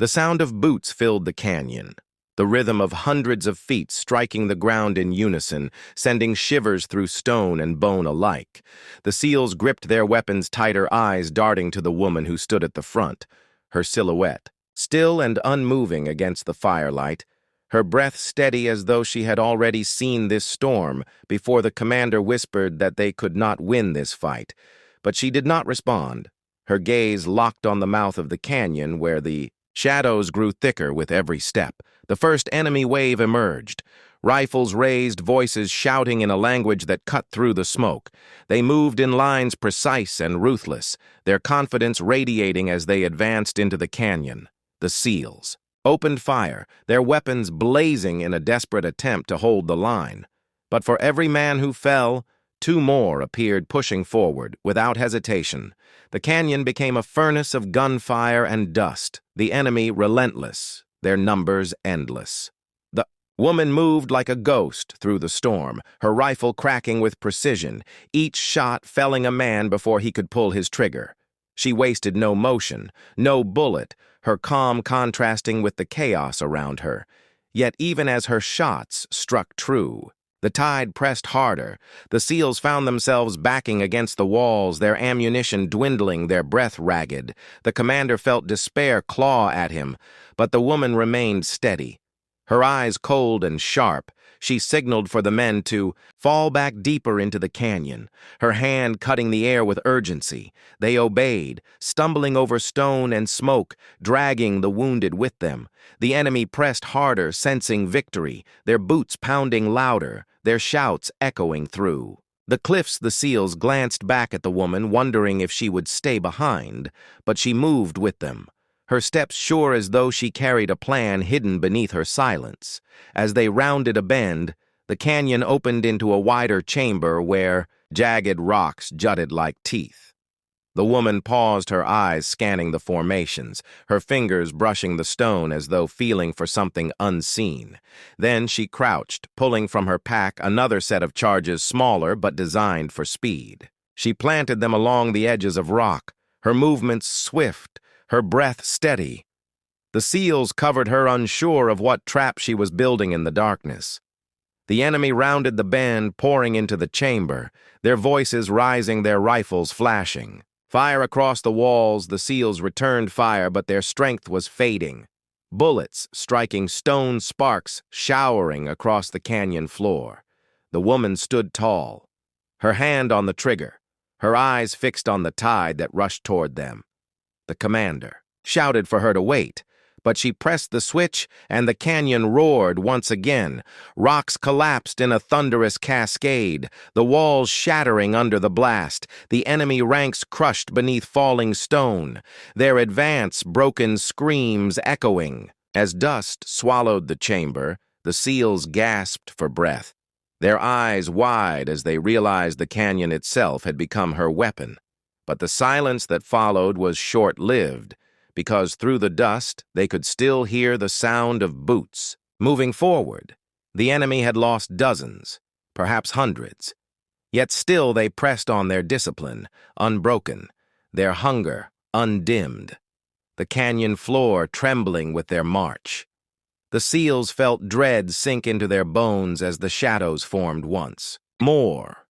The sound of boots filled the canyon, the rhythm of hundreds of feet striking the ground in unison, sending shivers through stone and bone alike. The seals gripped their weapons tighter, eyes darting to the woman who stood at the front, her silhouette, still and unmoving against the firelight, her breath steady as though she had already seen this storm before the commander whispered that they could not win this fight. But she did not respond, her gaze locked on the mouth of the canyon where the shadows grew thicker with every step. The first enemy wave emerged. Rifles raised, voices shouting in a language that cut through the smoke. They moved in lines precise and ruthless, their confidence radiating as they advanced into the canyon. The SEALs opened fire, their weapons blazing in a desperate attempt to hold the line. But for every man who fell, two more appeared pushing forward without hesitation. The canyon became a furnace of gunfire and dust, the enemy relentless, their numbers endless. The woman moved like a ghost through the storm, her rifle cracking with precision, each shot felling a man before he could pull his trigger. She wasted no motion, no bullet, her calm contrasting with the chaos around her. Yet even as her shots struck true, the tide pressed harder. The SEALs found themselves backing against the walls, their ammunition dwindling, their breath ragged. The commander felt despair claw at him, but the woman remained steady. Her eyes cold and sharp, she signaled for the men to fall back deeper into the canyon, her hand cutting the air with urgency. They obeyed, stumbling over stone and smoke, dragging the wounded with them. The enemy pressed harder, sensing victory, their boots pounding louder, their shouts echoing through. The cliffs, the SEALs glanced back at the woman, wondering if she would stay behind, but she moved with them, her steps sure as though she carried a plan hidden beneath her silence. As they rounded a bend, the canyon opened into a wider chamber where jagged rocks jutted like teeth. The woman paused, her eyes scanning the formations, her fingers brushing the stone as though feeling for something unseen. Then she crouched, pulling from her pack another set of charges smaller but designed for speed. She planted them along the edges of rock, her movements swift, her breath steady. The SEALs covered her, unsure of what trap she was building in the darkness. The enemy rounded the bend, pouring into the chamber, their voices rising, their rifles flashing. Fire across the walls, the SEALs returned fire, but their strength was fading. Bullets striking stone, sparks showering across the canyon floor. The woman stood tall, her hand on the trigger, her eyes fixed on the tide that rushed toward them. The commander shouted for her to wait, but she pressed the switch and the canyon roared once again. Rocks collapsed in a thunderous cascade, the walls shattering under the blast, the enemy ranks crushed beneath falling stone, their advance broken screams echoing. As dust swallowed the chamber, the SEALs gasped for breath, their eyes wide as they realized the canyon itself had become her weapon. But the silence that followed was short-lived, because through the dust they could still hear the sound of boots. Moving forward, the enemy had lost dozens, perhaps hundreds. Yet still they pressed on, their discipline unbroken, their hunger undimmed, the canyon floor trembling with their march. The SEALs felt dread sink into their bones as the shadows formed once more.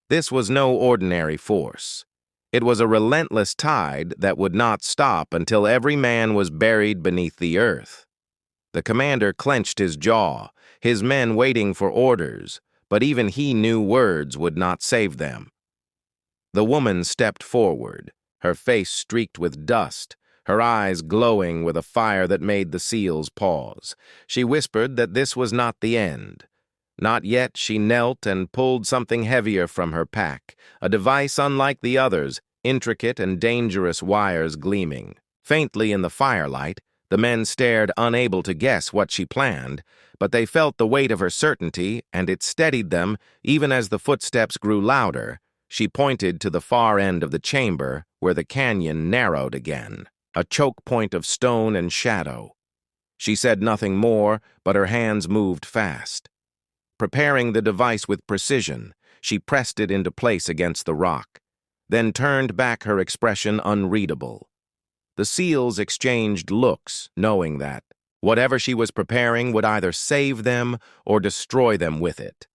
This was no ordinary force. It was a relentless tide that would not stop until every man was buried beneath the earth. The commander clenched his jaw, his men waiting for orders, but even he knew words would not save them. The woman stepped forward, her face streaked with dust, her eyes glowing with a fire that made the SEALs pause. She whispered that this was not the end. Not yet. She knelt and pulled something heavier from her pack, a device unlike the others, intricate and dangerous wires gleaming. Faintly in the firelight, the men stared, unable to guess what she planned, but they felt the weight of her certainty, and it steadied them even as the footsteps grew louder. She pointed to the far end of the chamber, where the canyon narrowed again, a choke point of stone and shadow. She said nothing more, but her hands moved fast. Preparing the device with precision, she pressed it into place against the rock, then turned back, her expression unreadable. The SEALs exchanged looks, knowing that whatever she was preparing would either save them or destroy them with it.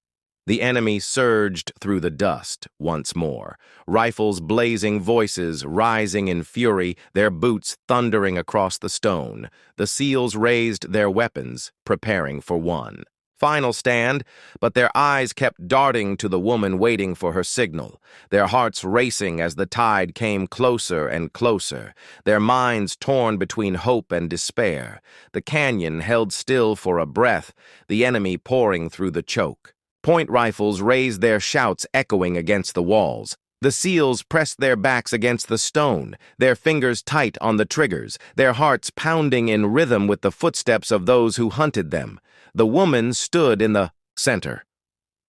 The enemy surged through the dust once more, rifles blazing, voices rising in fury, their boots thundering across the stone. The SEALs raised their weapons, preparing for one final stand, but their eyes kept darting to the woman waiting for her signal, their hearts racing as the tide came closer and closer, their minds torn between hope and despair. The canyon held still for a breath, the enemy pouring through the choke. Point rifles raised their shouts echoing against the walls. The SEALs pressed their backs against the stone, their fingers tight on the triggers, their hearts pounding in rhythm with the footsteps of those who hunted them. The woman stood in the center,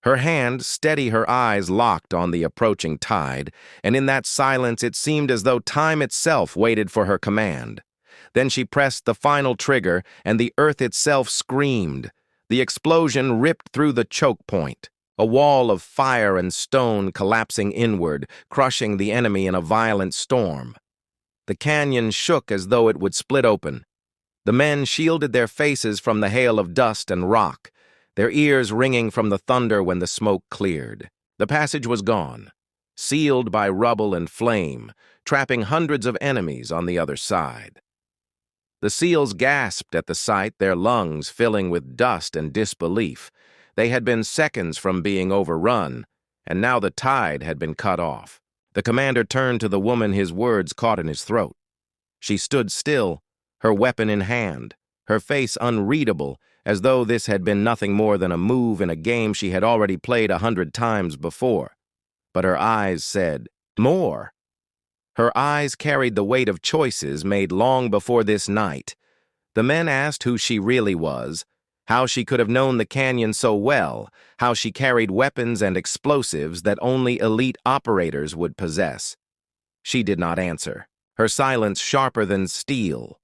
her hand steady, her eyes locked on the approaching tide, and in that silence it seemed as though time itself waited for her command. Then she pressed the final trigger, and the earth itself screamed. The explosion ripped through the choke point, a wall of fire and stone collapsing inward, crushing the enemy in a violent storm. The canyon shook as though it would split open. The men shielded their faces from the hail of dust and rock, their ears ringing from the thunder when the smoke cleared. The passage was gone, sealed by rubble and flame, trapping hundreds of enemies on the other side. The SEALs gasped at the sight, their lungs filling with dust and disbelief. They had been seconds from being overrun, and now the tide had been cut off. The commander turned to the woman, his words caught in his throat. She stood still, her weapon in hand, her face unreadable, as though this had been nothing more than a move in a game she had already played 100 times before. But her eyes said, more. Her eyes carried the weight of choices made long before this night. The men asked who she really was, how she could have known the canyon so well, how she carried weapons and explosives that only elite operators would possess. She did not answer, her silence sharper than steel.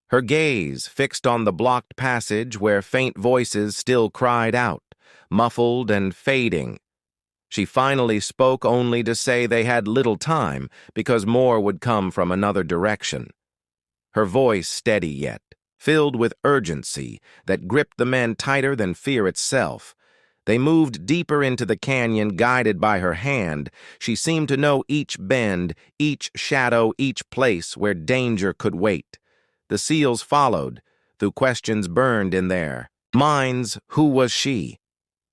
Her gaze fixed on the blocked passage where faint voices still cried out, muffled and fading. She finally spoke only to say they had little time because more would come from another direction. Her voice steady yet, filled with urgency that gripped the men tighter than fear itself. They moved deeper into the canyon, guided by her hand. She seemed to know each bend, each shadow, each place where danger could wait. The SEALs followed, though questions burned in their minds. Who was she?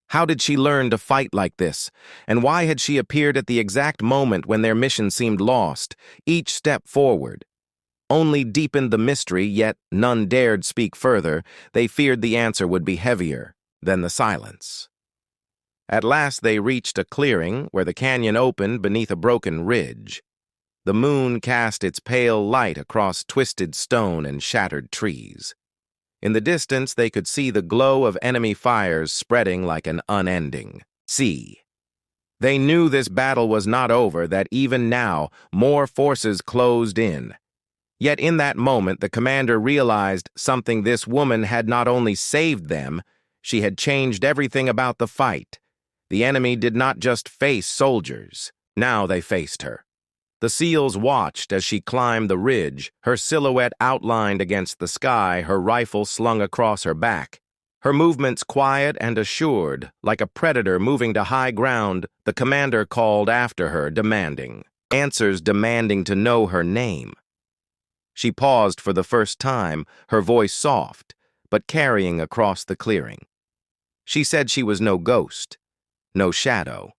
How did she learn to fight like this? And why had she appeared at the exact moment when their mission seemed lost? Each step forward only deepened the mystery, yet none dared speak further. They feared the answer would be heavier than the silence. At last they reached a clearing where the canyon opened beneath a broken ridge. The moon cast its pale light across twisted stone and shattered trees. In the distance, they could see the glow of enemy fires spreading like an unending sea. They knew this battle was not over, that even now more forces closed in. Yet in that moment, the commander realized something. This woman had not only saved them, she had changed everything about the fight. The enemy did not just face soldiers. Now they faced her. The SEALs watched as she climbed the ridge, her silhouette outlined against the sky, her rifle slung across her back. Her movements quiet and assured, like a predator moving to high ground. The commander called after her, demanding answers, demanding to know her name. She paused for the first time, her voice soft, but carrying across the clearing. She said she was no ghost, no shadow.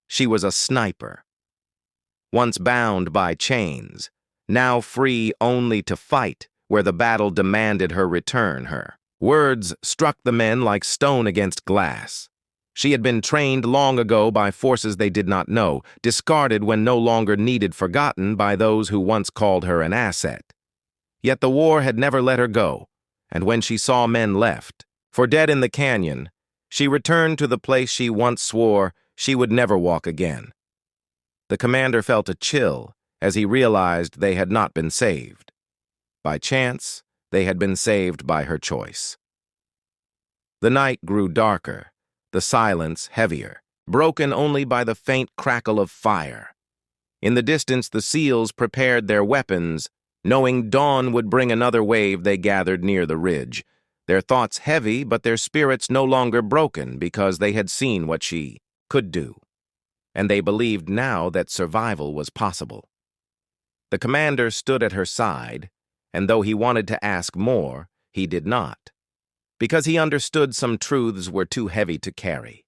She was a sniper. Once bound by chains, now free only to fight where the battle demanded her return. Her words struck the men like stone against glass. She had been trained long ago by forces they did not know, discarded when no longer needed, forgotten by those who once called her an asset. Yet the war had never let her go, and when she saw men left for dead in the canyon, she returned to the place she once swore she would never walk again. The commander felt a chill as he realized they had not been saved. By chance, they had been saved by her choice. The night grew darker, the silence heavier, broken only by the faint crackle of fire. In the distance, the SEALs prepared their weapons, Knowing dawn would bring another wave, they gathered near the ridge, their thoughts heavy but their spirits no longer broken because they had seen what she could do, and they believed now that survival was possible. The commander stood at her side, and though he wanted to ask more, he did not, because he understood some truths were too heavy to carry.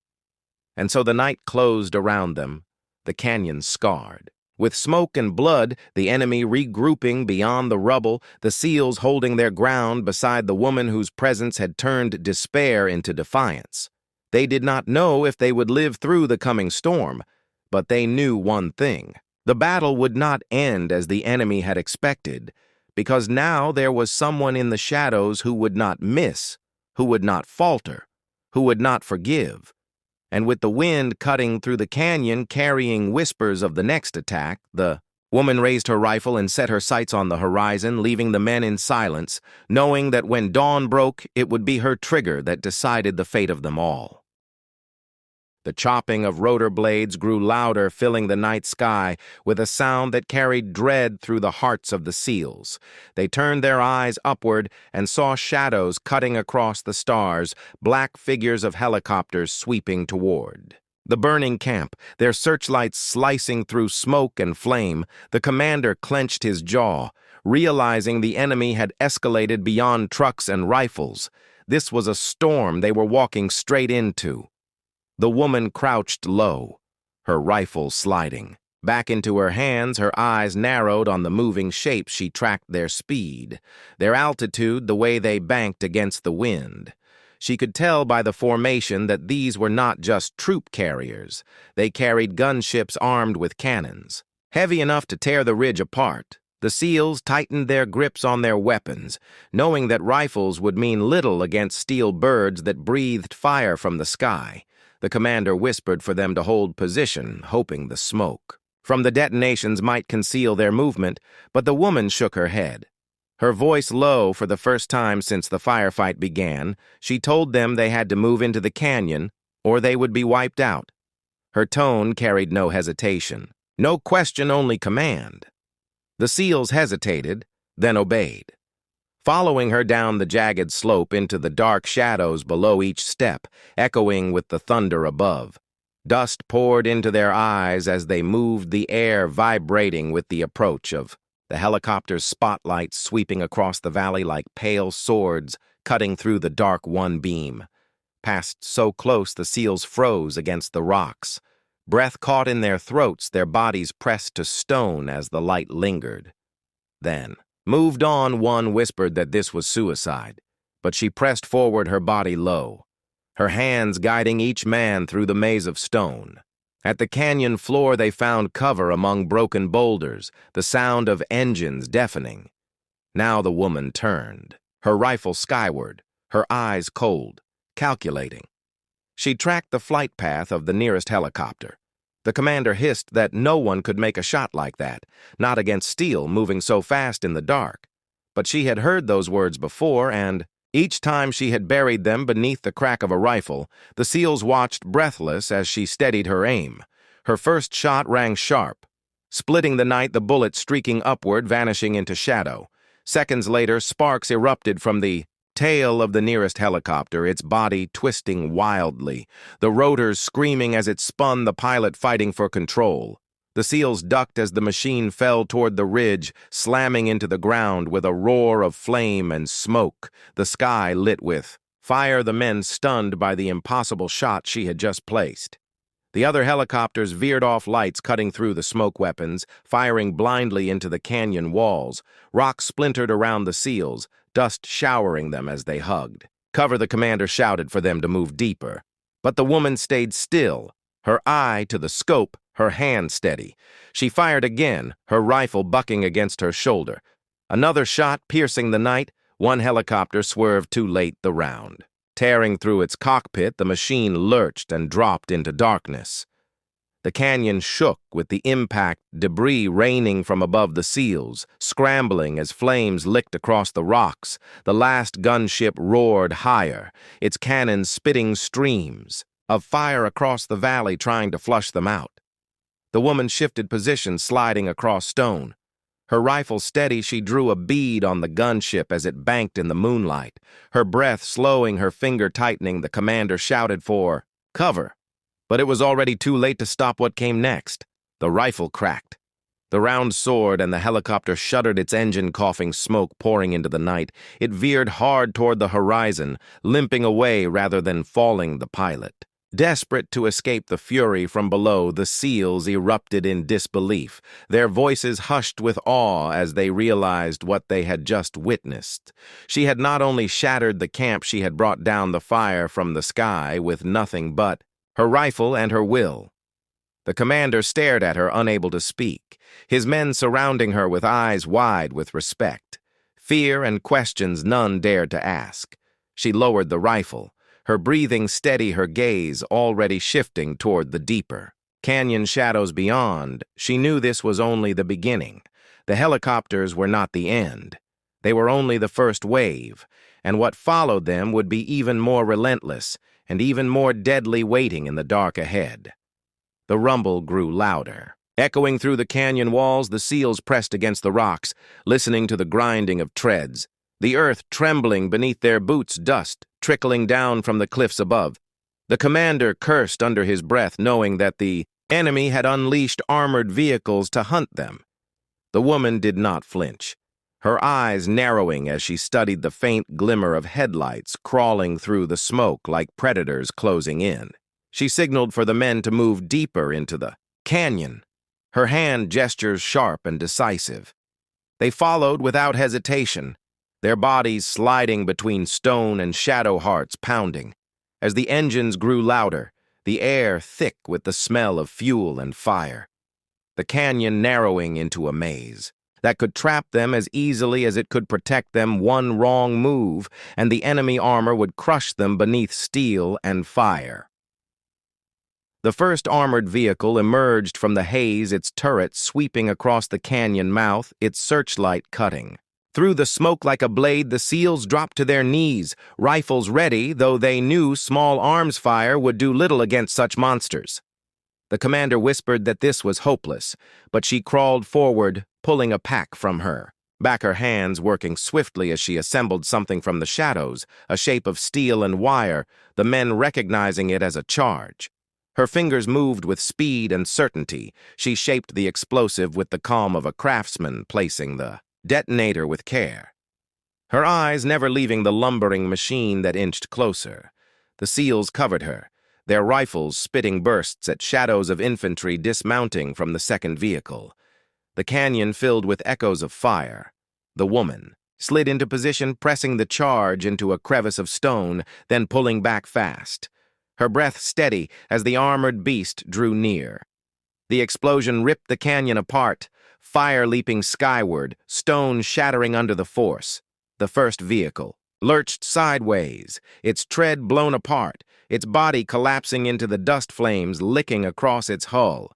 And so the night closed around them, the canyon scarred. With smoke and blood, the enemy regrouping beyond the rubble, the SEALs holding their ground beside the woman whose presence had turned despair into defiance. They did not know if they would live through the coming storm, but they knew one thing. The battle would not end as the enemy had expected, because now there was someone in the shadows who would not miss, who would not falter, who would not forgive. And with the wind cutting through the canyon carrying whispers of the next attack, the woman raised her rifle and set her sights on the horizon, leaving the men in silence, knowing that when dawn broke, it would be her trigger that decided the fate of them all. The chopping of rotor blades grew louder, filling the night sky with a sound that carried dread through the hearts of the SEALs. They turned their eyes upward and saw shadows cutting across the stars, black figures of helicopters sweeping toward the burning camp, their searchlights slicing through smoke and flame. The commander clenched his jaw, realizing the enemy had escalated beyond trucks and rifles. This was a storm they were walking straight into. The woman crouched low, her rifle sliding. Back into her hands, her eyes narrowed on the moving shapes. She tracked their speed, their altitude, the way they banked against the wind. She could tell by the formation that these were not just troop carriers. They carried gunships armed with cannons, heavy enough to tear the ridge apart. The SEALs tightened their grips on their weapons, knowing that rifles would mean little against steel birds that breathed fire from the sky. The commander whispered for them to hold position, hoping the smoke from the detonations might conceal their movement, but the woman shook her head. Her voice low for the first time since the firefight began, she told them they had to move into the canyon or they would be wiped out. Her tone carried no hesitation, no question, only command. The SEALs hesitated, then obeyed, following her down the jagged slope into the dark shadows below each step, echoing with the thunder above. Dust poured into their eyes as they moved, the air vibrating with the approach of the helicopter's spotlights sweeping across the valley like pale swords cutting through the dark one beam. Passed so close the SEALs froze against the rocks. Breath caught in their throats, their bodies pressed to stone as the light lingered. Then, moved on, one whispered that this was suicide, but she pressed forward, her body low, her hands guiding each man through the maze of stone. At the canyon floor they found cover among broken boulders, the sound of engines deafening. Now the woman turned, her rifle skyward, her eyes cold, calculating. She tracked the flight path of the nearest helicopter. The commander hissed that no one could make a shot like that, not against steel moving so fast in the dark. But she had heard those words before, and each time she had buried them beneath the crack of a rifle, the SEALs watched breathless as she steadied her aim. Her first shot rang sharp, splitting the night, the bullet streaking upward, vanishing into shadow. Seconds later, sparks erupted from the tail of the nearest helicopter, its body twisting wildly, the rotors screaming as it spun, the pilot fighting for control. The SEALs ducked as the machine fell toward the ridge, slamming into the ground with a roar of flame and smoke, the sky lit with fire, the men stunned by the impossible shot she had just placed. The other helicopters veered off, lights cutting through the smoke weapons, firing blindly into the canyon walls. Rocks splintered around the SEALs, dust showering them as they hugged. Cover, the commander shouted for them to move deeper. But the woman stayed still, her eye to the scope, her hand steady. She fired again, her rifle bucking against her shoulder. Another shot piercing the night, one helicopter swerved too late the round. Tearing through its cockpit, the machine lurched and dropped into darkness. The canyon shook with the impact, debris raining from above the SEALs, scrambling as flames licked across the rocks. The last gunship roared higher, its cannons spitting streams of fire across the valley, trying to flush them out. The woman shifted position, sliding across stone. Her rifle steady, she drew a bead on the gunship as it banked in the moonlight. Her breath slowing, her finger tightening, the commander shouted for cover. But it was already too late to stop what came next. The rifle cracked. The round soared, and the helicopter shuddered, its engine coughing smoke pouring into the night. It veered hard toward the horizon, limping away rather than falling the pilot. Desperate to escape the fury from below, the SEALs erupted in disbelief, their voices hushed with awe as they realized what they had just witnessed. She had not only shattered the camp, she had brought down the fire from the sky with nothing but her rifle and her will. The commander stared at her, unable to speak, his men surrounding her with eyes wide with respect. Fear and questions none dared to ask. She lowered the rifle, her breathing steady, her gaze already shifting toward the deeper canyon shadows beyond. She knew this was only the beginning. The helicopters were not the end. They were only the first wave, and what followed them would be even more relentless and even more deadly, waiting in the dark ahead. The rumble grew louder. Echoing through the canyon walls, the SEALs pressed against the rocks, listening to the grinding of treads, the earth trembling beneath their boots, dust trickling down from the cliffs above. The commander cursed under his breath, knowing that the enemy had unleashed armored vehicles to hunt them. The woman did not flinch, her eyes narrowing as she studied the faint glimmer of headlights crawling through the smoke like predators closing in. She signaled for the men to move deeper into the canyon, her hand gestures sharp and decisive. They followed without hesitation, their bodies sliding between stone and shadow hearts pounding. As the engines grew louder, the air thick with the smell of fuel and fire. The canyon narrowing into a maze that could trap them as easily as it could protect them. One wrong move, and the enemy armor would crush them beneath steel and fire. The first armored vehicle emerged from the haze, its turret sweeping across the canyon mouth, its searchlight cutting. Through the smoke like a blade, the SEALs dropped to their knees, rifles ready, though they knew small arms fire would do little against such monsters. The commander whispered that this was hopeless, but she crawled forward, pulling a pack from her, back her hands working swiftly as she assembled something from the shadows, a shape of steel and wire, the men recognizing it as a charge. Her fingers moved with speed and certainty. She shaped the explosive with the calm of a craftsman, placing the detonator with care, her eyes never leaving the lumbering machine that inched closer. The SEALs covered her, their rifles spitting bursts at shadows of infantry dismounting from the second vehicle. The canyon filled with echoes of fire. The woman slid into position, pressing the charge into a crevice of stone, then pulling back fast, her breath steady as the armored beast drew near. The explosion ripped the canyon apart, fire leaping skyward, stone shattering under the force. The first vehicle lurched sideways, its tread blown apart, its body collapsing into the dust flames licking across its hull.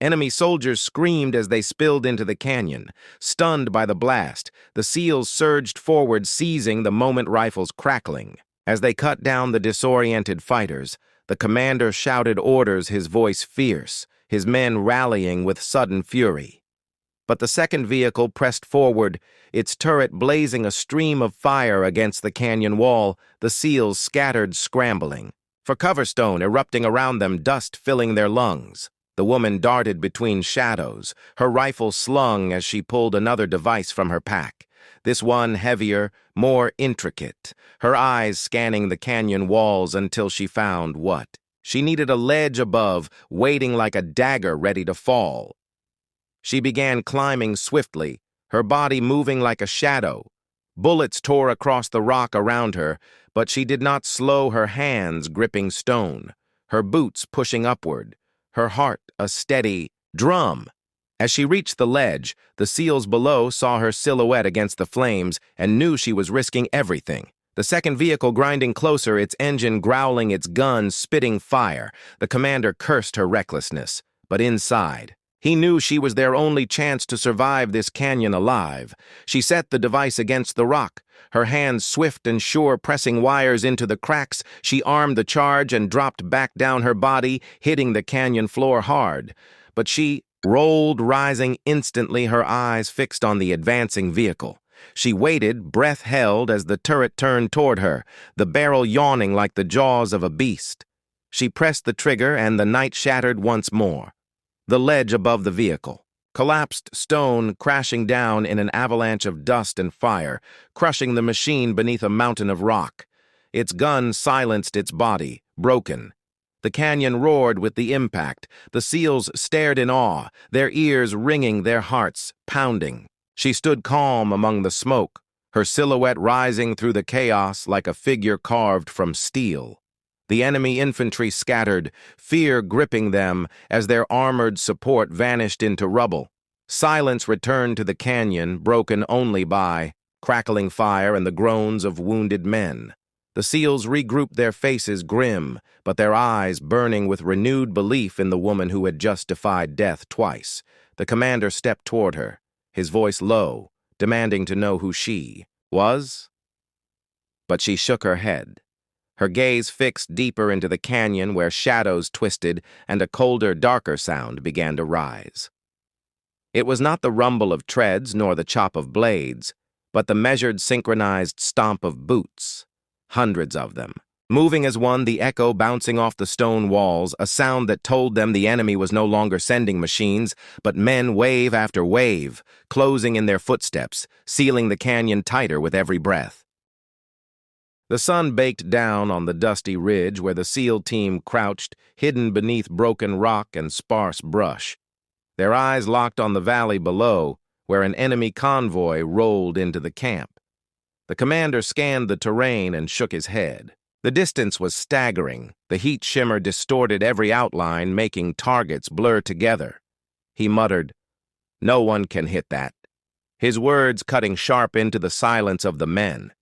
Enemy soldiers screamed as they spilled into the canyon. Stunned by the blast, the SEALs surged forward, seizing the moment, rifles crackling. As they cut down the disoriented fighters, the commander shouted orders, his voice fierce, his men rallying with sudden fury. But the second vehicle pressed forward, its turret blazing a stream of fire against the canyon wall, the SEALs scattered, scrambling. For cover, stone erupting around them, dust filling their lungs. The woman darted between shadows, her rifle slung as she pulled another device from her pack. This one heavier, more intricate, her eyes scanning the canyon walls until she found what she needed: a ledge above, waiting like a dagger ready to fall. She began climbing swiftly, her body moving like a shadow. Bullets tore across the rock around her, but she did not slow, her hands gripping stone, her boots pushing upward, her heart a steady drum. As she reached the ledge, the SEALs below saw her silhouette against the flames and knew she was risking everything. The second vehicle grinding closer, its engine growling, its gun spitting fire. The commander cursed her recklessness, but inside, he knew she was their only chance to survive this canyon alive. She set the device against the rock, her hands swift and sure, pressing wires into the cracks. She armed the charge and dropped back down, her body hitting the canyon floor hard. But she rolled, rising instantly, her eyes fixed on the advancing vehicle. She waited, breath held, as the turret turned toward her, the barrel yawning like the jaws of a beast. She pressed the trigger, and the night shattered once more. The ledge above the vehicle. Collapsed stone crashing down in an avalanche of dust and fire, crushing the machine beneath a mountain of rock. Its gun silenced its body, broken. The canyon roared with the impact. The SEALs stared in awe, their ears ringing, their hearts pounding. She stood calm among the smoke, her silhouette rising through the chaos like a figure carved from steel. The enemy infantry scattered, fear gripping them as their armored support vanished into rubble. Silence returned to the canyon, broken only by crackling fire and the groans of wounded men. The SEALs regrouped, their faces grim, but their eyes burning with renewed belief in the woman who had just defied death twice. The commander stepped toward her, his voice low, demanding to know who she was. But she shook her head, her gaze fixed deeper into the canyon where shadows twisted and a colder, darker sound began to rise. It was not the rumble of treads nor the chop of blades, but the measured, synchronized stomp of boots. Hundreds of them, moving as one, the echo bouncing off the stone walls, a sound that told them the enemy was no longer sending machines, but men, wave after wave, closing in their footsteps, sealing the canyon tighter with every breath. The sun baked down on the dusty ridge where the SEAL team crouched, hidden beneath broken rock and sparse brush. Their eyes locked on the valley below, where an enemy convoy rolled into the camp. The commander scanned the terrain and shook his head. The distance was staggering. The heat shimmer distorted every outline, making targets blur together. He muttered, "No one can hit that," his words cutting sharp into the silence of the men.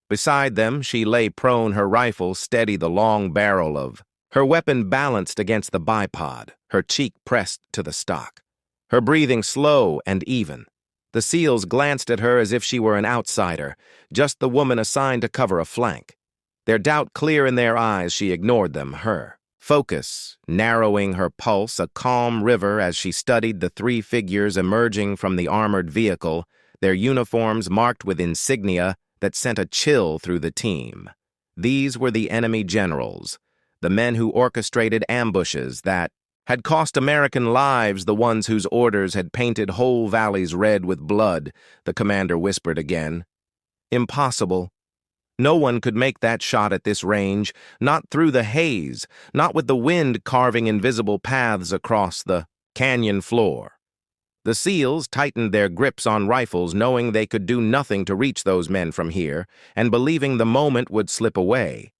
Beside them, she lay prone, her rifle steady, the long barrel of her weapon balanced against the bipod, her cheek pressed to the stock, her breathing slow and even. The SEALs glanced at her as if she were an outsider, just the woman assigned to cover a flank. Their doubt clear in their eyes, she ignored them, her focus narrowing her pulse, a calm river as she studied the three figures emerging from the armored vehicle, their uniforms marked with insignia that sent a chill through the team. These were the enemy generals, the men who orchestrated ambushes that had cost American lives, the ones whose orders had painted whole valleys red with blood, the commander whispered again. Impossible. No one could make that shot at this range, not through the haze, not with the wind carving invisible paths across the canyon floor. The SEALs tightened their grips on rifles, knowing they could do nothing to reach those men from here, and believing the moment would slip away.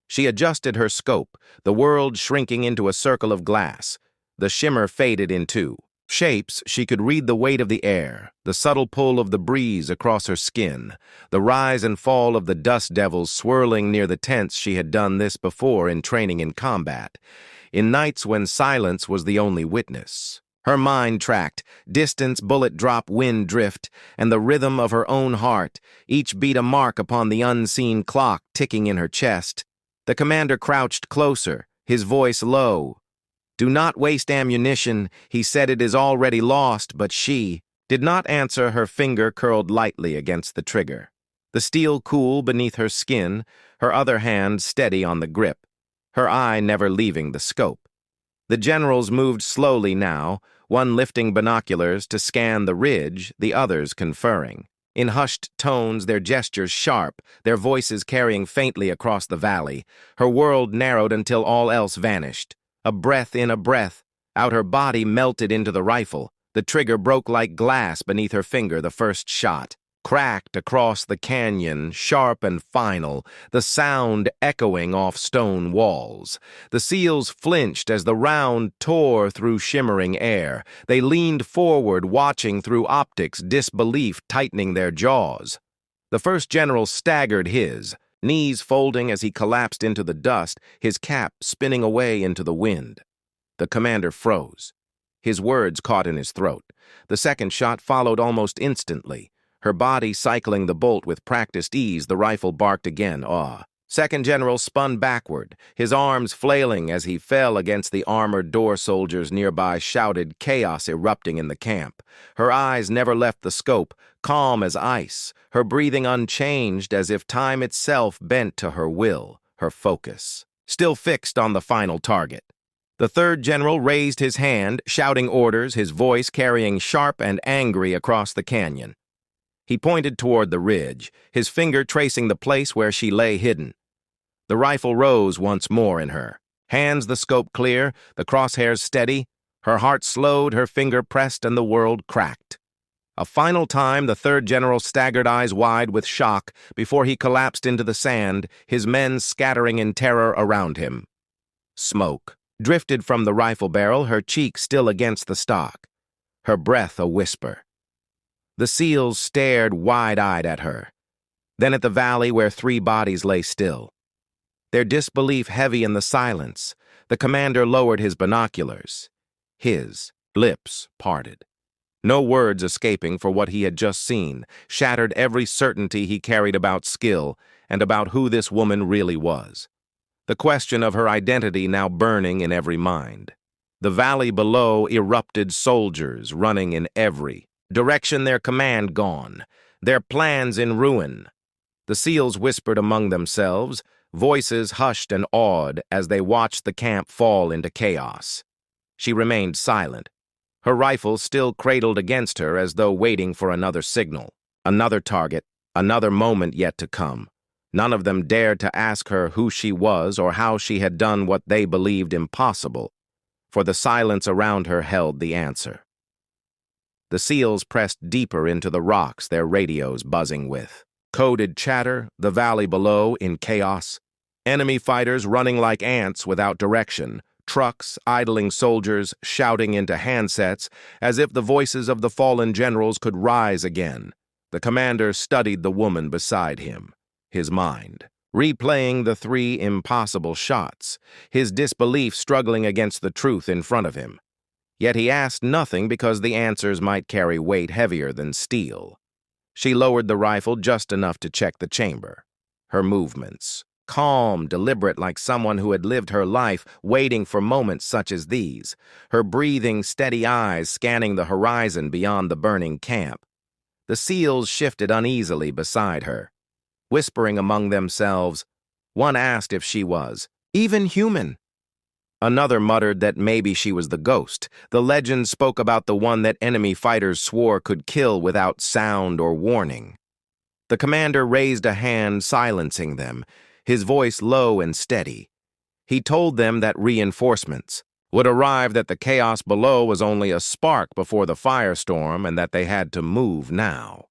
She adjusted her scope, the world shrinking into a circle of glass. The shimmer faded into shapes. She could read the weight of the air, the subtle pull of the breeze across her skin, the rise and fall of the dust devils swirling near the tents. She had done this before in training in combat, in nights when silence was the only witness. Her mind tracked distance, bullet drop, wind drift, and the rhythm of her own heart, each beat a mark upon the unseen clock ticking in her chest. The commander crouched closer, his voice low. "Do not waste ammunition," he said, "it is already lost," but she did not answer, her finger curled lightly against the trigger. The steel cool beneath her skin, her other hand steady on the grip, her eye never leaving the scope. The generals moved slowly now, one lifting binoculars to scan the ridge, the others conferring. In hushed tones, their gestures sharp, their voices carrying faintly across the valley. Her world narrowed until all else vanished. A breath in, a breath out, her body melted into the rifle. The trigger broke like glass beneath her finger. The first shot cracked across the canyon, sharp and final, the sound echoing off stone walls. The SEALs flinched as the round tore through shimmering air. They leaned forward, watching through optics, disbelief tightening their jaws. The first general staggered, his knees folding as he collapsed into the dust, his cap spinning away into the wind. The commander froze. His words caught in his throat. The second shot followed almost instantly. Her body cycling the bolt with practiced ease, the rifle barked again. Second General spun backward, his arms flailing as he fell against the armored door soldiers nearby, shouted, chaos erupting in the camp. Her eyes never left the scope, calm as ice, her breathing unchanged as if time itself bent to her will, her focus, still fixed on the final target. The third general raised his hand, shouting orders, his voice carrying sharp and angry across the canyon. He pointed toward the ridge, his finger tracing the place where she lay hidden. The rifle rose once more in her. Hands the scope clear, the crosshairs steady. Her heart slowed, her finger pressed, and the world cracked. A final time, the third general staggered, eyes wide with shock, before he collapsed into the sand, his men scattering in terror around him. Smoke drifted from the rifle barrel, her cheek still against the stock, her breath a whisper. The SEALs stared wide-eyed at her, then at the valley where 3 bodies lay still. Their disbelief heavy in the silence, the commander lowered his binoculars. His lips parted. No words escaping, for what he had just seen shattered every certainty he carried about skill and about who this woman really was. The question of her identity now burning in every mind. The valley below erupted, soldiers running in every direction, their command gone, their plans in ruin. The SEALs whispered among themselves, voices hushed and awed as they watched the camp fall into chaos. She remained silent, her rifle still cradled against her as though waiting for another signal, another target, another moment yet to come. None of them dared to ask her who she was or how she had done what they believed impossible, for the silence around her held the answer. The SEALs pressed deeper into the rocks, their radios buzzing with coded chatter, the valley below in chaos. Enemy fighters running like ants without direction, trucks, idling soldiers shouting into handsets as if the voices of the fallen generals could rise again. The commander studied the woman beside him, his mind replaying the 3 impossible shots, his disbelief struggling against the truth in front of him. Yet he asked nothing because the answers might carry weight heavier than steel. She lowered the rifle just enough to check the chamber. Her movements, calm, deliberate, like someone who had lived her life waiting for moments such as these. Her breathing, steady eyes scanning the horizon beyond the burning camp. The SEALs shifted uneasily beside her, whispering among themselves. One asked if she was even human. Another muttered that maybe she was the ghost. The legend spoke about the one that enemy fighters swore could kill without sound or warning. The commander raised a hand, silencing them, his voice low and steady. He told them that reinforcements would arrive, that the chaos below was only a spark before the firestorm, and that they had to move now.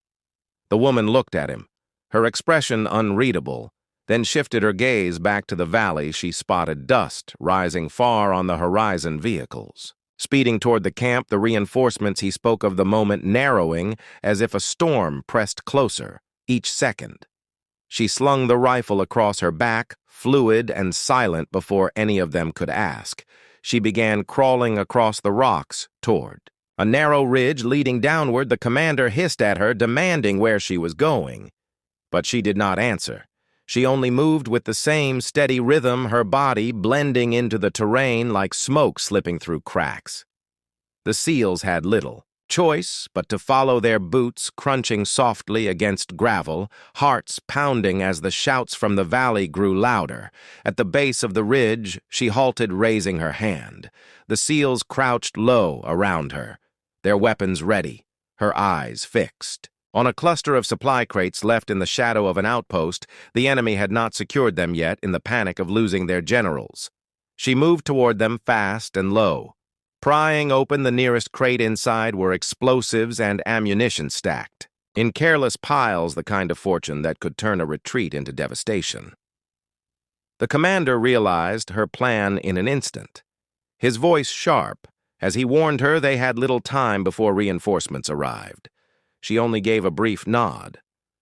The woman looked at him, her expression unreadable, then shifted her gaze back to the valley. She spotted dust rising far on the horizon, vehicles speeding toward the camp, the reinforcements he spoke of the moment narrowing as if a storm pressed closer each second. She slung the rifle across her back, fluid and silent before any of them could ask. She began crawling across the rocks toward a narrow ridge leading downward. The commander hissed at her, demanding where she was going. But she did not answer. She only moved with the same steady rhythm, her body blending into the terrain like smoke slipping through cracks. The SEALs had little choice but to follow, their boots crunching softly against gravel, hearts pounding as the shouts from the valley grew louder. At the base of the ridge, she halted, raising her hand. The SEALs crouched low around her, their weapons ready, her eyes fixed. On a cluster of supply crates left in the shadow of an outpost, the enemy had not secured them yet in the panic of losing their generals. She moved toward them fast and low. Prying open the nearest crate, inside were explosives and ammunition stacked in careless piles, the kind of fortune that could turn a retreat into devastation. The commander realized her plan in an instant, his voice sharp, as he warned her they had little time before reinforcements arrived. She only gave a brief nod,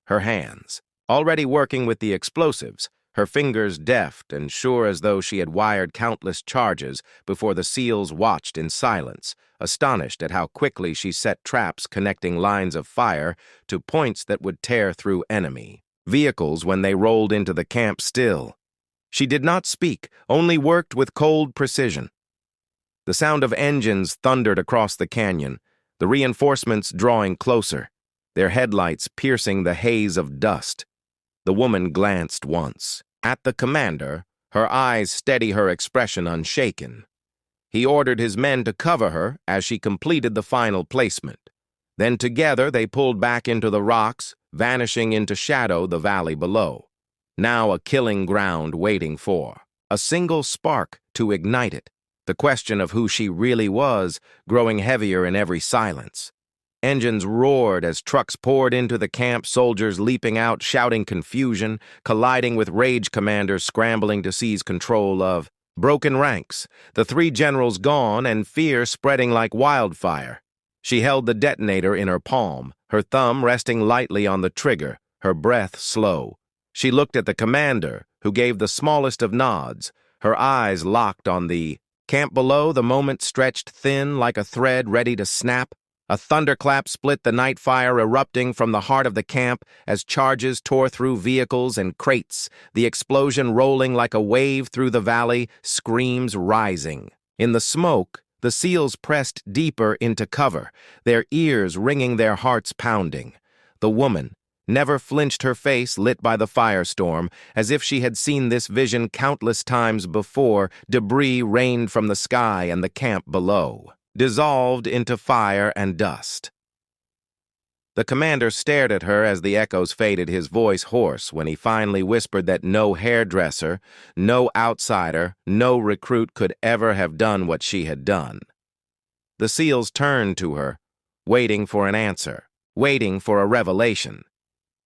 her hands already working with the explosives, her fingers deft and sure as though she had wired countless charges before the SEALs watched in silence, astonished at how quickly she set traps connecting lines of fire to points that would tear through enemy vehicles when they rolled into the camp still. She did not speak, only worked with cold precision. The sound of engines thundered across the canyon, the reinforcements drawing closer, their headlights piercing the haze of dust. The woman glanced once. At the commander, her eyes steady, her expression unshaken. He ordered his men to cover her as she completed the final placement. Then together they pulled back into the rocks, vanishing into shadow the valley below. Now a killing ground waiting for a single spark to ignite it. The question of who she really was growing heavier in every silence. Engines roared as trucks poured into the camp, soldiers leaping out, shouting confusion, colliding with rage commanders scrambling to seize control of broken ranks, the three generals gone and fear spreading like wildfire. She held the detonator in her palm, her thumb resting lightly on the trigger, her breath slow. She looked at the commander, who gave the smallest of nods, her eyes locked on the camp below. The moment stretched thin like a thread ready to snap. A thunderclap split the night fire erupting from the heart of the camp as charges tore through vehicles and crates, the explosion rolling like a wave through the valley, screams rising. In the smoke, the SEALs pressed deeper into cover, their ears ringing, their hearts pounding. The woman never flinched, her face lit by the firestorm, as if she had seen this vision countless times before. Debris rained from the sky and the camp below, dissolved into fire and dust. The commander stared at her as the echoes faded, his voice hoarse when he finally whispered that no hairdresser, no outsider, no recruit could ever have done what she had done. The SEALs turned to her, waiting for an answer, waiting for a revelation.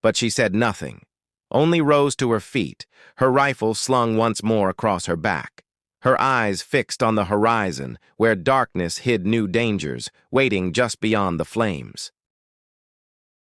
But she said nothing, only rose to her feet, her rifle slung once more across her back. Her eyes fixed on the horizon, where darkness hid new dangers, waiting just beyond the flames.